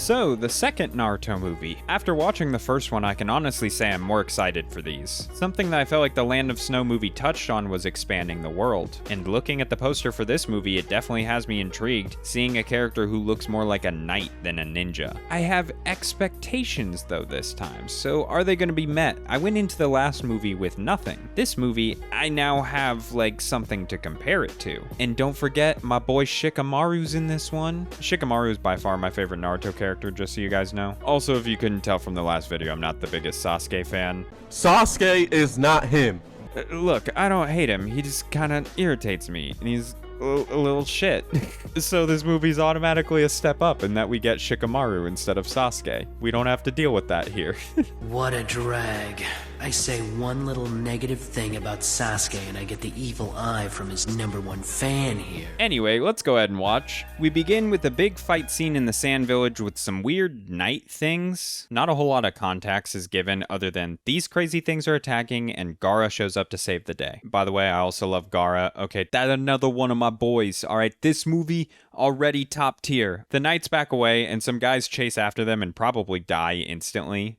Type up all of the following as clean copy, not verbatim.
So, the second Naruto movie. After watching the first one, I can honestly say I'm more excited for these. Something that I felt like the Land of Snow movie touched on was expanding the world. And looking at the poster for this movie, it definitely has me intrigued, seeing a character who looks more like a knight than a ninja. I have expectations though this time, so are they going to be met? I went into the last movie with nothing. This movie, I now have like something to compare it to. And don't forget, my boy Shikamaru's in this one. Shikamaru is by far my favorite Naruto character, just so you guys know. Also, if you couldn't tell from the last video, I'm not the biggest Sasuke fan. Sasuke is not him. Look, I don't hate him. He just kind of irritates me, and he's a little shit. So this movie's automatically a step up in that we get Shikamaru instead of Sasuke. We don't have to deal with that here. What a drag. I say one little negative thing about Sasuke and I get the evil eye from his #1 fan here. Anyway, let's go ahead and watch. We begin with a big fight scene in the Sand Village with some weird night things. Not a whole lot of context is given other than these crazy things are attacking and Gaara shows up to save the day. By the way, I also love Gaara. Okay, that's another one of my boys. Alright, this movie already top tier. The knights back away and some guys chase after them and probably die instantly.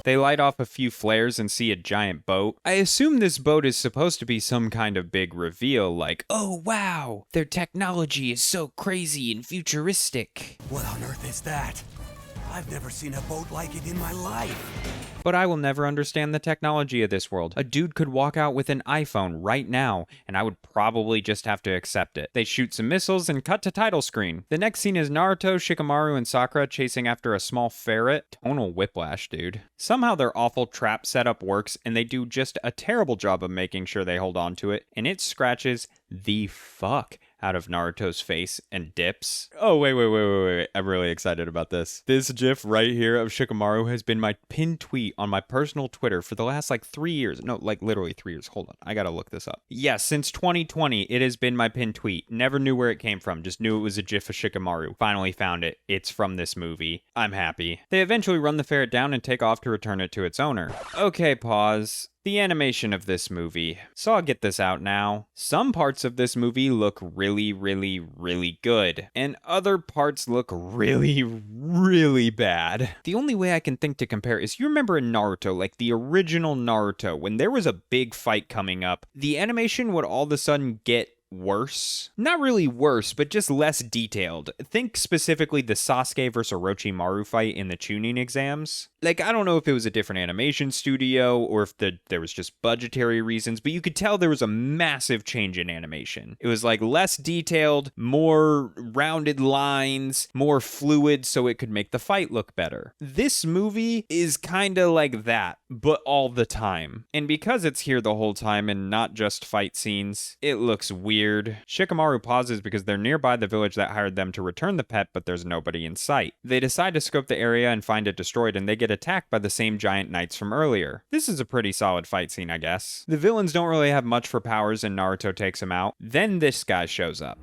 They light off a few flares and see a giant boat. I assume this boat is supposed to be some kind of big reveal, like, oh wow, their technology is so crazy and futuristic. What on earth is that? I've never seen a boat like it in my life. But I will never understand the technology of this world. A dude could walk out with an iPhone right now, and I would probably just have to accept it. They shoot some missiles and cut to title screen. The next scene is Naruto, Shikamaru, and Sakura chasing after a small ferret. Tonal whiplash, dude. Somehow their awful trap setup works, and they do just a terrible job of making sure they hold on to it, and it scratches the fuck out of Naruto's face and dips. Oh, wait. I'm really excited about this. This gif right here of Shikamaru has been my pinned tweet on my personal Twitter for the last like 3 years. No, like literally 3 years. Hold on. I gotta look this up. Yes, since 2020, it has been my pinned tweet. Never knew where it came from. Just knew it was a gif of Shikamaru. Finally found it. It's from this movie. I'm happy. They eventually run the ferret down and take off to return it to its owner. Okay, pause. The animation of this movie. So I'll get this out now. Some parts of this movie look really good. And other parts look really bad. The only way I can think to compare is, you remember in Naruto, like the original Naruto, when there was a big fight coming up, the animation would all of a sudden get worse. Not really worse, but just less detailed. Think specifically the Sasuke versus Orochimaru fight in the Chunin exams. Like, I don't know if it was a different animation studio or if there was just budgetary reasons, but you could tell there was a massive change in animation. It was like less detailed, more rounded lines, more fluid so it could make the fight look better. This movie is kind of like that, but all the time. And because it's here the whole time and not just fight scenes, it looks weird. Shikamaru pauses because they're nearby the village that hired them to return the pet, but there's nobody in sight. They decide to scope the area and find it destroyed, and they get attacked by the same giant knights from earlier. This is a pretty solid fight scene, I guess. The villains don't really have much for powers, and Naruto takes him out. Then this guy shows up.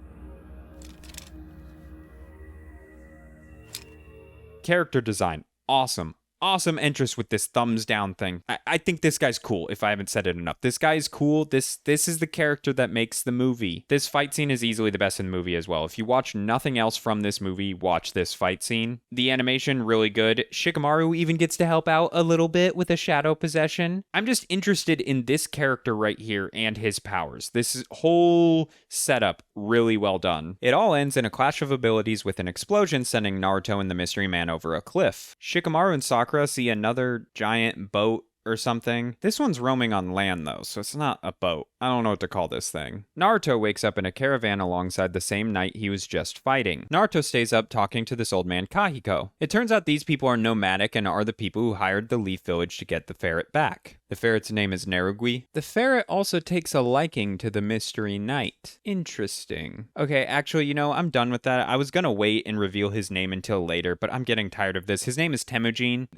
Character design, awesome. Awesome entrance with this thumbs down thing. I think this guy's cool, if I haven't said it enough. This guy is cool. This is the character that makes the movie. This fight scene is easily the best in the movie as well. If you watch nothing else from this movie, watch this fight scene. The animation, really good. Shikamaru even gets to help out a little bit with a shadow possession. I'm just interested in this character right here and his powers. This whole setup, really well done. It all ends in a clash of abilities with an explosion sending Naruto and the mystery man over a cliff. Shikamaru and Sakura see another giant boat or something. This one's roaming on land though, so it's not a boat. I don't know what to call this thing. Naruto wakes up in a caravan alongside the same knight he was just fighting. Naruto stays up talking to this old man Kahiko. It turns out these people are nomadic and are the people who hired the Leaf Village to get the ferret back. The ferret's name is Nerugui. The ferret also takes a liking to the mystery knight. Interesting. Okay, actually, I'm done with that. I was gonna wait and reveal his name until later, but I'm getting tired of this. His name is Temujin.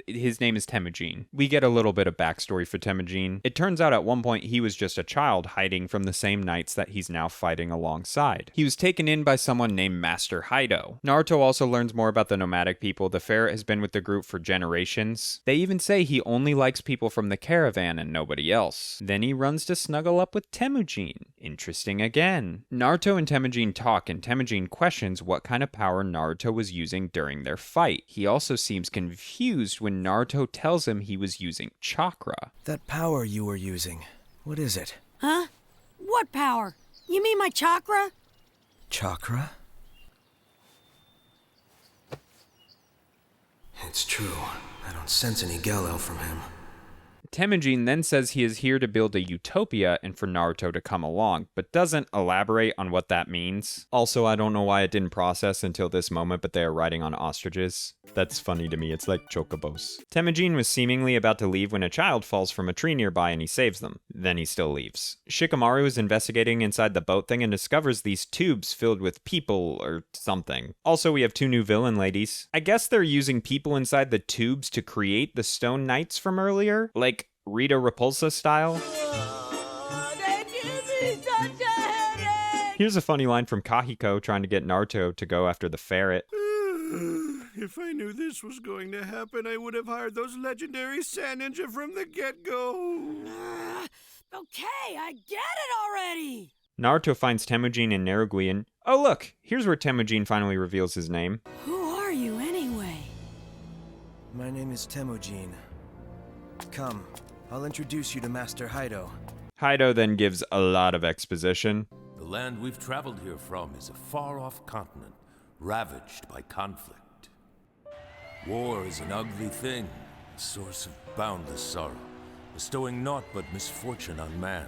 We get a little bit of backstory for Temujin. It turns out at one point he was just a child hiding from the same knights that he's now fighting alongside. He was taken in by someone named Master Haido. Naruto also learns more about the nomadic people. The ferret has been with the group for generations. They even say he only likes people from the caravan caravan and nobody else. Then he runs to snuggle up with Temujin. Interesting again. Naruto and Temujin talk, and Temujin questions what kind of power Naruto was using during their fight. He also seems confused when Naruto tells him he was using chakra. That power you were using, what is it? Huh? What power? You mean my chakra? Chakra? It's true. I don't sense any Gelel from him. Temujin then says he is here to build a utopia and for Naruto to come along, but doesn't elaborate on what that means. Also, I don't know why it didn't process until this moment, but they are riding on ostriches. That's funny to me, it's like chocobos. Temujin was seemingly about to leave when a child falls from a tree nearby and he saves them. Then he still leaves. Shikamaru is investigating inside the boat thing and discovers these tubes filled with people or something. Also, we have 2 new villain ladies. I guess they're using people inside the tubes to create the stone knights from earlier? Like Rita Repulsa style? Here's a funny line from Kahiko trying to get Naruto to go after the ferret. If I knew this was going to happen, I would have hired those legendary sand ninja from the get-go. Okay, I get it already! Naruto finds Temujin and Nerogui and... Oh look! Here's where Temujin finally reveals his name. Who are you anyway? My name is Temujin. Come, I'll introduce you to Master Haido. Haido then gives a lot of exposition. The land we've traveled here from is a far-off continent, ravaged by conflict. War is an ugly thing, a source of boundless sorrow, bestowing naught but misfortune on man.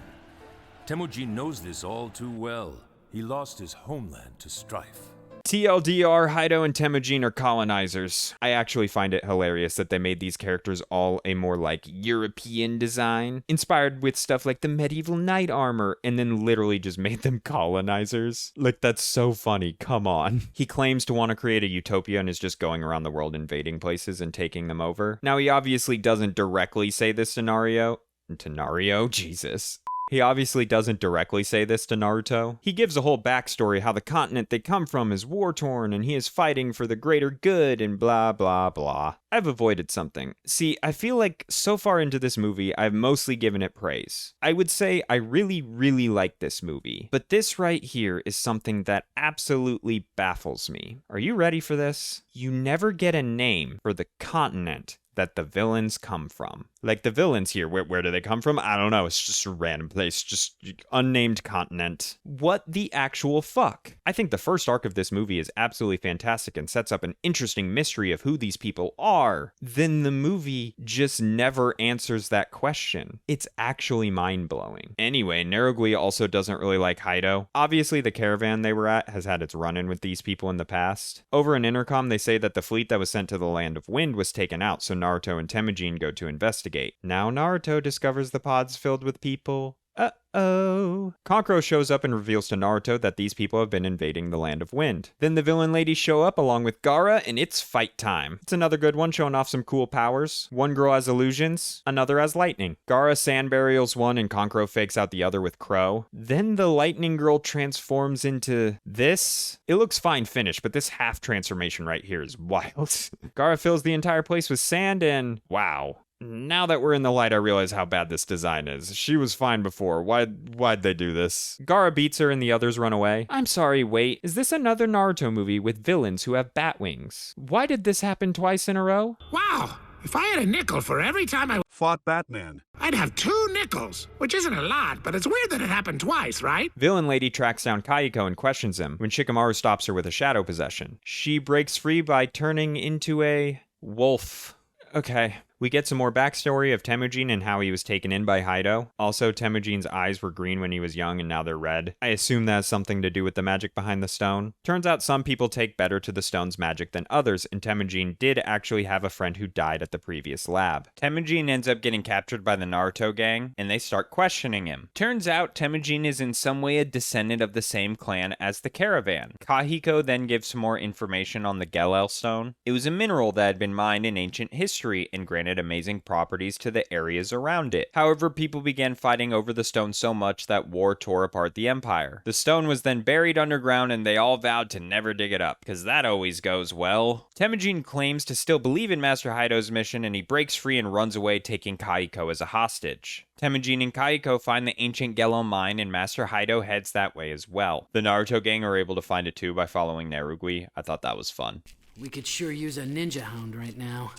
Temujin knows this all too well. He lost his homeland to strife. TLDR, Haido and Temujin are colonizers. I actually find it hilarious that they made these characters all a more like European design, inspired with stuff like the medieval knight armor, and then literally just made them colonizers. Like, that's so funny, come on. He claims to want to create a utopia and is just going around the world invading places and taking them over. Now, he obviously doesn't directly say this to Naruto, Jesus. He obviously doesn't directly say this to Naruto. He gives a whole backstory how the continent they come from is war-torn and he is fighting for the greater good and blah blah blah. I've avoided something. See, I feel like so far into this movie, I've mostly given it praise. I would say I really, really like this movie. But this right here is something that absolutely baffles me. Are you ready for this? You never get a name for the continent that the villains come from. Like the villains here, where do they come from? I don't know, it's just a random place, just unnamed continent. What the actual fuck? I think the first arc of this movie is absolutely fantastic and sets up an interesting mystery of who these people are. Then the movie just never answers that question. It's actually mind-blowing. Anyway, Nerogui also doesn't really like Haido. Obviously, the caravan they were at has had its run-in with these people in the past. Over an intercom, they say that the fleet that was sent to the Land of Wind was taken out, so Naruto and Temujin go to investigate. Now Naruto discovers the pods filled with people. Uh-oh. Kankuro shows up and reveals to Naruto that these people have been invading the Land of Wind. Then the villain ladies show up along with Gaara, and it's fight time. It's another good one, showing off some cool powers. One girl has illusions, another has lightning. Gaara sand burials one, and Kankuro fakes out the other with Crow. Then the lightning girl transforms into this. It looks fine finished, but this half transformation right here is wild. Gaara fills the entire place with sand, and wow. Now that we're in the light, I realize how bad this design is. She was fine before. Why'd they do this? Gaara beats her and the others run away. I'm sorry, wait. Is this another Naruto movie with villains who have bat wings? Why did this happen twice in a row? Wow! If I had a nickel for every time I Fought Batman. I'd have 2 nickels, which isn't a lot, but it's weird that it happened twice, right? Villain lady tracks down Kahiko and questions him when Shikamaru stops her with a shadow possession. She breaks free by turning into a wolf. Okay. We get some more backstory of Temujin and how he was taken in by Haido. Also, Temujin's eyes were green when he was young and now they're red. I assume that has something to do with the magic behind the stone. Turns out some people take better to the stone's magic than others, and Temujin did actually have a friend who died at the previous lab. Temujin ends up getting captured by the Naruto gang, and they start questioning him. Turns out Temujin is in some way a descendant of the same clan as the caravan. Kahiko then gives some more information on the Gelel stone. It was a mineral that had been mined in ancient history and granted granted amazing properties to the areas around it. However, people began fighting over the stone so much that war tore apart the empire. The stone was then buried underground and they all vowed to never dig it up, because that always goes well. Temujin claims to still believe in Master Hido's mission and he breaks free and runs away, taking Kaiko as a hostage. Temujin and Kaiko find the ancient Gelel mine and Master Hido heads that way as well. The Naruto gang are able to find it too by following Nerugui. I thought that was fun. We could sure use a ninja hound right now.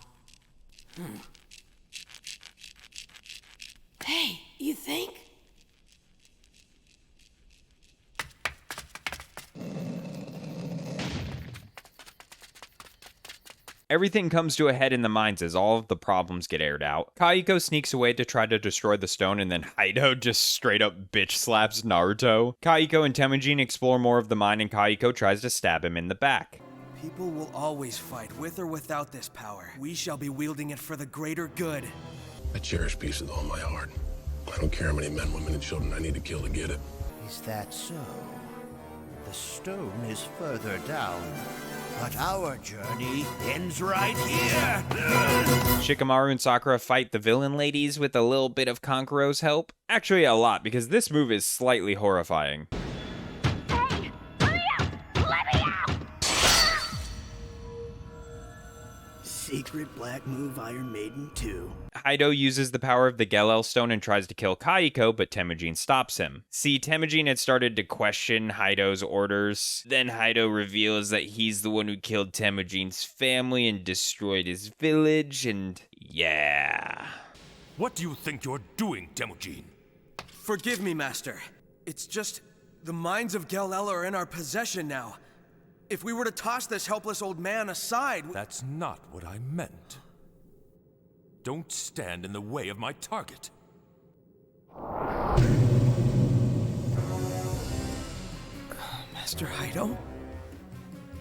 Hey, you think? Everything comes to a head in the mines as all of the problems get aired out. Kaiko sneaks away to try to destroy the stone, and then Hido just straight up bitch slaps Naruto. Kaiko and Temujin explore more of the mine, and Kaiko tries to stab him in the back. People will always fight, with or without this power. We shall be wielding it for the greater good. I cherish peace with all my heart. I don't care how many men, women, and children I need to kill to get it. Is that so? The stone is further down, but our journey ends right here! Shikamaru and Sakura fight the villain ladies with a little bit of Kankuro's help. Actually, a lot, because this move is slightly horrifying. Hey! Let me out! Let me out! Secret black move Iron Maiden 2. Hido uses the power of the Gelel stone and tries to kill Kaiko, but Temujin stops him. See, Temujin had started to question Hido's orders. Then Hido reveals that he's the one who killed Temujin's family and destroyed his village, and yeah. What do you think you're doing, Temujin? Forgive me, Master. It's just the mines of Gelel are in our possession now. If we were to toss this helpless old man aside... That's not what I meant. Don't stand in the way of my target. Master Hido?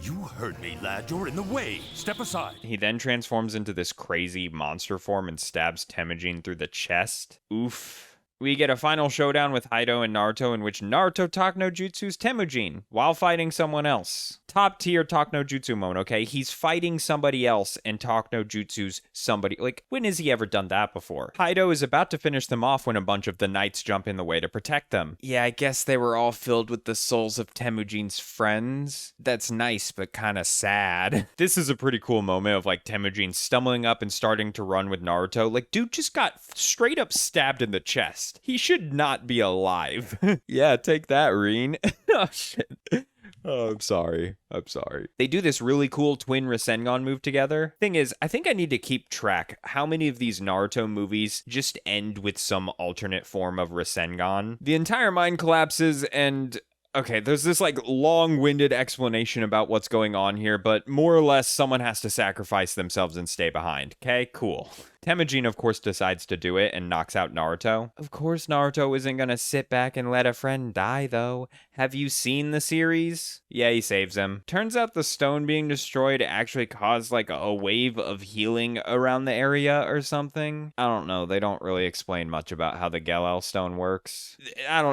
You heard me, lad. You're in the way. Step aside. He then transforms into this crazy monster form and stabs Temujin through the chest. Oof. We get a final showdown with Hido and Naruto in which Naruto talk no jutsus Temujin while fighting someone else. Top tier talk no jutsu moment, okay? He's fighting somebody else and talk no jutsus somebody. Like, when has he ever done that before? Hido is about to finish them off when a bunch of the knights jump in the way to protect them. Yeah, I guess they were all filled with the souls of Temujin's friends. That's nice, but kind of sad. This is a pretty cool moment of like Temujin stumbling up and starting to run with Naruto. Like, dude just got straight up stabbed in the chest. He should not be alive. Yeah, take that, Reen. Oh, shit. Oh, I'm sorry. They do this really cool twin Rasengan move together. Thing is, I think I need to keep track how many of these Naruto movies just end with some alternate form of Rasengan. The entire mine collapses and... Okay, there's this like long-winded explanation about what's going on here, but more or less someone has to sacrifice themselves and stay behind. Okay, cool. Temujin, of course, decides to do it and knocks out Naruto. Of course, Naruto isn't gonna sit back and let a friend die, though. Have you seen the series? Yeah, he saves him. Turns out the stone being destroyed actually caused like a wave of healing around the area or something. I don't know. They don't really explain much about how the Gelel stone works.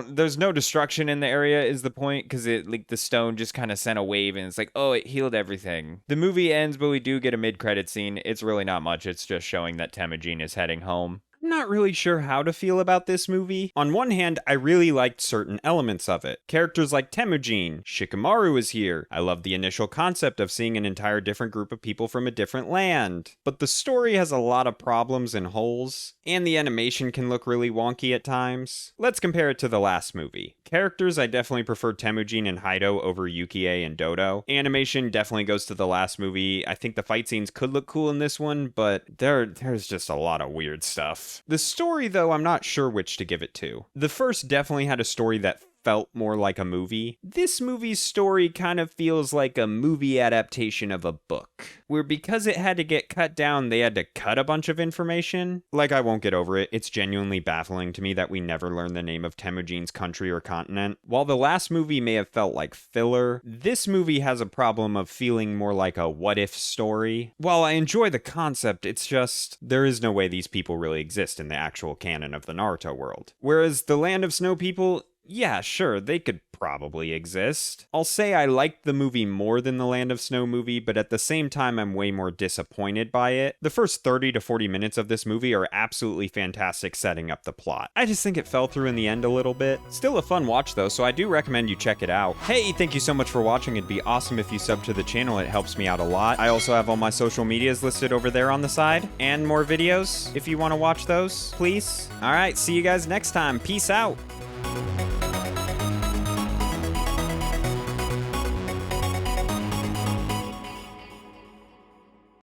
There's no destruction in the area is the point, because it like the stone just kind of sent a wave and it's like, oh, it healed everything. The movie ends, but we do get a mid-credit scene. It's really not much. It's just showing that Temujin is heading home. I'm not really sure how to feel about this movie. On one hand, I really liked certain elements of it. Characters like Temujin, Shikamaru is here. I love the initial concept of seeing an entire different group of people from a different land. But the story has a lot of problems and holes, and the animation can look really wonky at times. Let's compare it to the last movie. Characters, I definitely prefer Temujin and Hido over Yukie and Dodo. Animation definitely goes to the last movie. I think the fight scenes could look cool in this one, but there's just a lot of weird stuff. The story, though, I'm not sure which to give it to. The first definitely had a story that felt more like a movie. This movie's story kind of feels like a movie adaptation of a book, where because it had to get cut down, they had to cut a bunch of information. Like, I won't get over it. It's genuinely baffling to me that we never learn the name of Temujin's country or continent. While the last movie may have felt like filler, this movie has a problem of feeling more like a what-if story. While I enjoy the concept, it's just, there is no way these people really exist in the actual canon of the Naruto world. Whereas the Land of Snow people, yeah, sure, they could probably exist. I'll say I liked the movie more than the Land of Snow movie, but at the same time I'm way more disappointed by it. The first 30 to 40 minutes of this movie are absolutely fantastic setting up the plot. I just think it fell through in the end a little bit. Still a fun watch though, so I do recommend you check it out. Hey, thank you so much for watching. It'd be awesome if you sub to the channel. It helps me out a lot. I also have all my social medias listed over there on the side, and more videos if you want to watch those, please. All right, see you guys next time. Peace out.